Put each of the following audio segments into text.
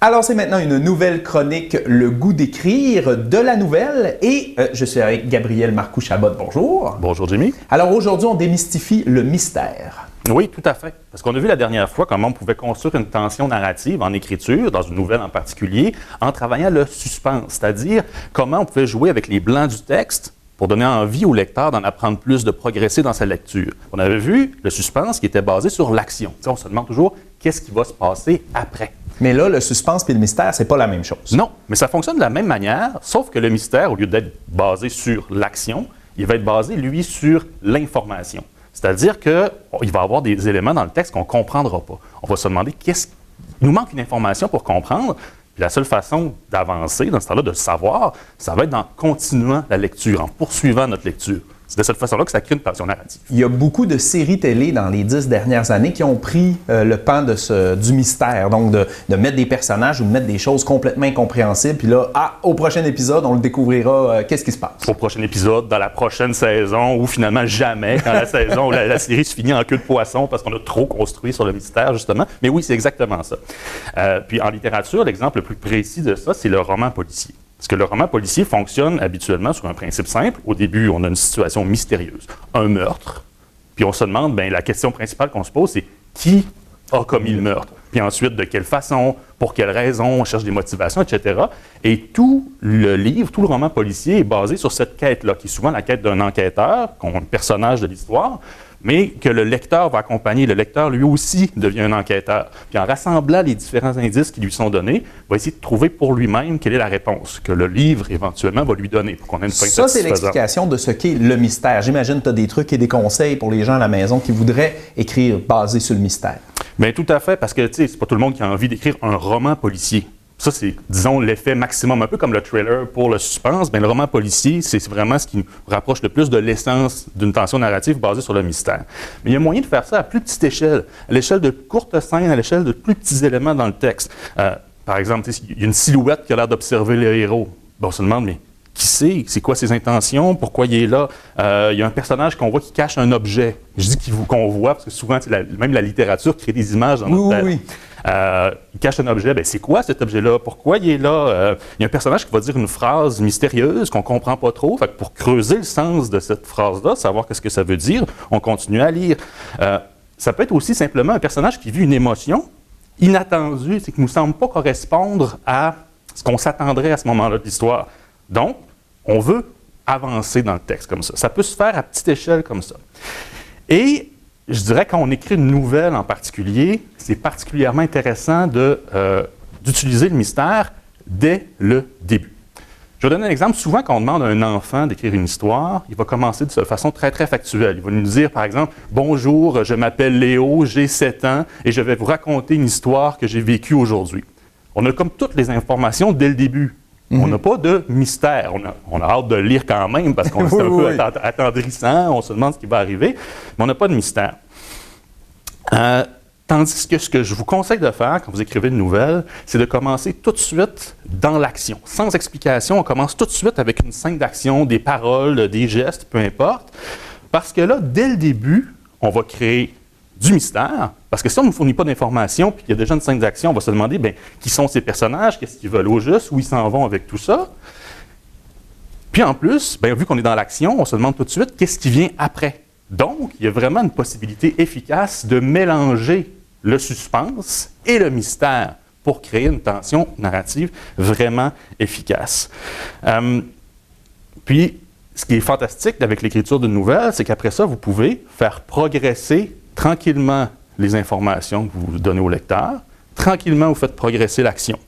Alors, c'est maintenant une nouvelle chronique, Le goût d'écrire, de la nouvelle. Et je suis avec Gabriel Marcoux-Chabot. Bonjour. Bonjour, Jimmy. Alors, aujourd'hui, on démystifie le mystère. Oui, tout à fait. Parce qu'on a vu la dernière fois comment on pouvait construire une tension narrative en écriture, dans une nouvelle en particulier, en travaillant le suspense, c'est-à-dire comment on pouvait jouer avec les blancs du texte pour donner envie au lecteur d'en apprendre plus, de progresser dans sa lecture. On avait vu le suspense qui était basé sur l'action. On se demande toujours qu'est-ce qui va se passer après. Mais là, le suspense et le mystère, c'est pas la même chose. Non, mais ça fonctionne de la même manière, sauf que le mystère, au lieu d'être basé sur l'action, il va être basé, lui, sur l'information. C'est-à-dire qu'il va y avoir des éléments dans le texte qu'on ne comprendra pas. On va se demander il nous manque une information pour comprendre. Puis la seule façon d'avancer dans ce temps-là, de le savoir, ça va être en continuant la lecture, en poursuivant notre lecture. C'est de cette façon-là que ça crée une tension narrative. Il y a beaucoup de séries télé dans les 10 dernières années qui ont pris le pan du mystère, donc de mettre des personnages ou de mettre des choses complètement incompréhensibles. Puis là, au prochain épisode, on le découvrira, qu'est-ce qui se passe. Au prochain épisode, dans la prochaine saison, ou finalement jamais, quand la saison, la série se finit en queue de poisson parce qu'on a trop construit sur le mystère, justement. Mais oui, c'est exactement ça. Puis en littérature, l'exemple le plus précis de ça, c'est le roman policier. Parce que le roman policier fonctionne habituellement sur un principe simple. Au début, on a une situation mystérieuse, un meurtre. Puis on se demande, la question principale qu'on se pose, c'est qui a commis le meurtre? Puis ensuite, de quelle façon, pour quelles raisons, on cherche des motivations, etc. Et tout le livre, tout le roman policier est basé sur cette quête-là, qui est souvent la quête d'un enquêteur, un personnage de l'histoire, mais que le lecteur va accompagner. Le lecteur, lui aussi, devient un enquêteur. Puis en rassemblant les différents indices qui lui sont donnés, va essayer de trouver pour lui-même quelle est la réponse que le livre, éventuellement, va lui donner pour qu'on ait une fin satisfaisante. Ça, c'est l'explication de ce qu'est le mystère. J'imagine que tu as des trucs et des conseils pour les gens à la maison qui voudraient écrire basé sur le mystère. Bien, tout à fait, parce que, tu sais, c'est pas tout le monde qui a envie d'écrire un roman policier. Ça, c'est, disons, l'effet maximum, un peu comme le thriller pour le suspense. Bien, le roman policier, c'est vraiment ce qui nous rapproche le plus de l'essence d'une tension narrative basée sur le mystère. Mais il y a moyen de faire ça à plus petite échelle, à l'échelle de courtes scènes, à l'échelle de plus petits éléments dans le texte. Par exemple, il y a une silhouette qui a l'air d'observer le héros. Bon, on se demande, mais qui c'est? C'est quoi ses intentions? Pourquoi il est là? Il y a un personnage qu'on voit qui cache un objet. Je dis qu'on voit, parce que souvent, même la littérature crée des images dans notre tête. Oui. Il cache un objet. C'est quoi cet objet-là? Pourquoi il est là? Il y a un personnage qui va dire une phrase mystérieuse qu'on ne comprend pas trop. Fait que pour creuser le sens de cette phrase-là, savoir qu'est-ce que ça veut dire, on continue à lire. Ça peut être aussi simplement un personnage qui vit une émotion inattendue, c'est qui ne nous semble pas correspondre à ce qu'on s'attendrait à ce moment-là de l'histoire. Donc, on veut avancer dans le texte comme ça. Ça peut se faire à petite échelle comme ça. Et je dirais quand on écrit une nouvelle en particulier, c'est particulièrement intéressant d'utiliser le mystère dès le début. Je vais donner un exemple. Souvent, quand on demande à un enfant d'écrire une histoire, il va commencer de façon très, très factuelle. Il va nous dire, par exemple, « Bonjour, je m'appelle Léo, j'ai 7 ans et je vais vous raconter une histoire que j'ai vécue aujourd'hui. » On a comme toutes les informations dès le début. On n'a pas de mystère. On a hâte de le lire quand même parce qu'on est un peu attendrissant, on se demande ce qui va arriver, mais on n'a pas de mystère. Tandis que ce que je vous conseille de faire quand vous écrivez une nouvelle, c'est de commencer tout de suite dans l'action. Sans explication, on commence tout de suite avec une scène d'action, des paroles, des gestes, peu importe. Parce que là, dès le début, on va créer du mystère, parce que si on ne nous fournit pas d'informations, puis qu'il y a déjà une scène d'action, on va se demander, qui sont ces personnages, qu'est-ce qu'ils veulent au juste, où ils s'en vont avec tout ça. Puis en plus, vu qu'on est dans l'action, on se demande tout de suite, qu'est-ce qui vient après? Donc, il y a vraiment une possibilité efficace de mélanger le suspense et le mystère pour créer une tension narrative vraiment efficace. Puis, ce qui est fantastique avec l'écriture d'une nouvelle, c'est qu'après ça, vous pouvez faire progresser tranquillement les informations que vous donnez au lecteur. Tranquillement, vous faites progresser l'action.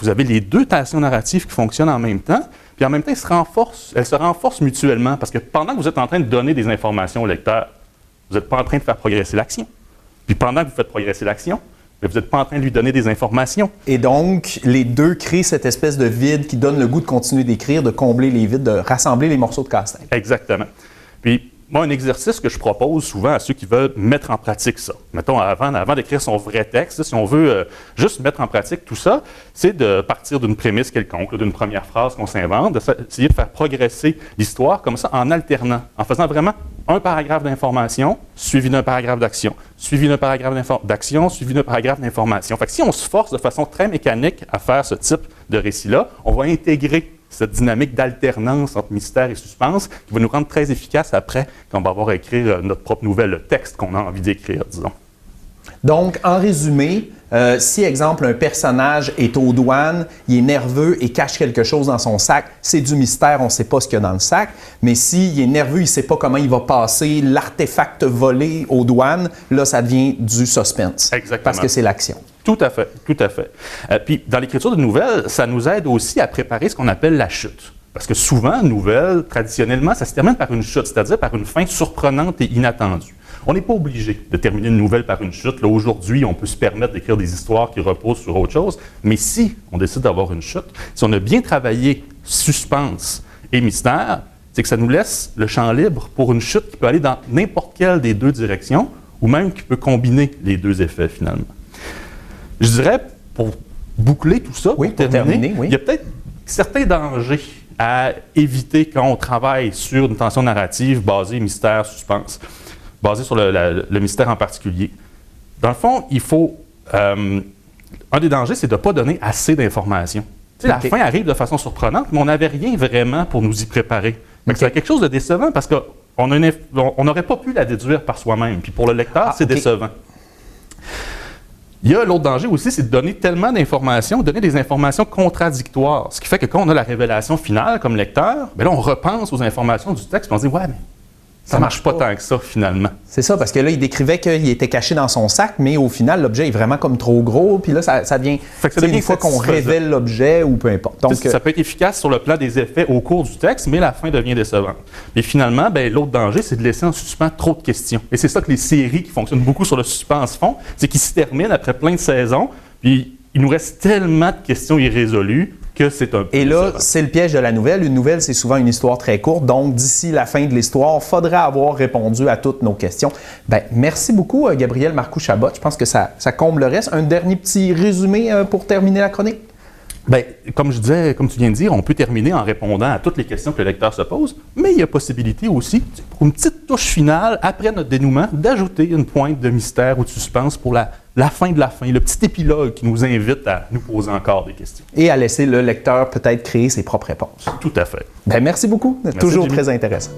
Vous avez les deux tensions narratives qui fonctionnent en même temps, puis en même temps, elles se renforcent mutuellement, parce que pendant que vous êtes en train de donner des informations au lecteur, vous n'êtes pas en train de faire progresser l'action. Puis pendant que vous faites progresser l'action, vous n'êtes pas en train de lui donner des informations. Et donc, les deux créent cette espèce de vide qui donne le goût de continuer d'écrire, de combler les vides, de rassembler les morceaux de casse-tête. Exactement. Puis, moi, un exercice que je propose souvent à ceux qui veulent mettre en pratique ça, mettons, avant d'écrire son vrai texte, si on veut juste mettre en pratique tout ça, c'est de partir d'une prémisse quelconque, d'une première phrase qu'on s'invente, d'essayer de faire progresser l'histoire comme ça en alternant, en faisant vraiment un paragraphe d'information suivi d'un paragraphe d'action, suivi d'un paragraphe d'action, suivi d'un paragraphe d'information. Fait que si on se force de façon très mécanique à faire ce type de récit-là, on va intégrer cette dynamique d'alternance entre mystère et suspense qui va nous rendre très efficaces après quand on va avoir à écrire notre propre nouvelle, le texte qu'on a envie d'écrire, disons. Donc, en résumé, si, exemple, un personnage est aux douanes, il est nerveux et cache quelque chose dans son sac, c'est du mystère, on ne sait pas ce qu'il y a dans le sac. Mais s'il est nerveux, il ne sait pas comment il va passer l'artefact volé aux douanes, là, ça devient du suspense. Exactement. Parce que c'est l'action. Tout à fait, tout à fait. Puis, dans l'écriture de nouvelles, ça nous aide aussi à préparer ce qu'on appelle la chute. Parce que souvent, une nouvelle, traditionnellement, ça se termine par une chute, c'est-à-dire par une fin surprenante et inattendue. On n'est pas obligé de terminer une nouvelle par une chute. Là, aujourd'hui, on peut se permettre d'écrire des histoires qui reposent sur autre chose. Mais si on décide d'avoir une chute, si on a bien travaillé suspense et mystère, c'est que ça nous laisse le champ libre pour une chute qui peut aller dans n'importe quelle des deux directions ou même qui peut combiner les deux effets, finalement. Je dirais, pour boucler tout ça, oui, pour terminer, il y a peut-être certains dangers à éviter quand on travaille sur une tension narrative basée mystère, suspense, basée sur le mystère en particulier. Dans le fond, il faut... un des dangers, c'est de ne pas donner assez d'informations. Tu sais, la fin arrive de façon surprenante, mais on n'avait rien vraiment pour nous y préparer. C'est quelque chose de décevant parce qu'on n'aurait pas pu la déduire par soi-même. Puis pour le lecteur, c'est décevant. Il y a l'autre danger aussi, c'est de donner tellement d'informations, donner des informations contradictoires. Ce qui fait que quand on a la révélation finale comme lecteur, bien là, on repense aux informations du texte et on se dit « Ouais, mais ça marche pas tant que ça, finalement. » C'est ça, parce que là, il décrivait qu'il était caché dans son sac, mais au final, l'objet est vraiment comme trop gros, puis là, ça devient... une fois qu'on révèle l'objet ou peu importe. Donc, ça peut être efficace sur le plan des effets au cours du texte, mais la fin devient décevante. Et finalement, ben, l'autre danger, c'est de laisser en suspens trop de questions. Et c'est ça que les séries qui fonctionnent beaucoup sur le suspense font, c'est qu'ils se terminent après plein de saisons, puis il nous reste tellement de questions irrésolues que c'est un peu Et là, décevant. c'est le piège de la nouvelle. Une nouvelle, c'est souvent une histoire très courte. Donc, d'ici la fin de l'histoire, il faudra avoir répondu à toutes nos questions. Bien, merci beaucoup, Gabriel Marcoux-Chabot. Je pense que ça comble le reste. Un dernier petit résumé pour terminer la chronique? Bien, comme je disais, comme tu viens de dire, on peut terminer en répondant à toutes les questions que le lecteur se pose, mais il y a possibilité aussi, pour une petite touche finale, après notre dénouement, d'ajouter une pointe de mystère ou de suspense pour la fin de la fin, le petit épilogue qui nous invite à nous poser encore des questions. Et à laisser le lecteur peut-être créer ses propres réponses. Tout à fait. Bien, merci beaucoup. Merci, Toujours Jimmy. très intéressant.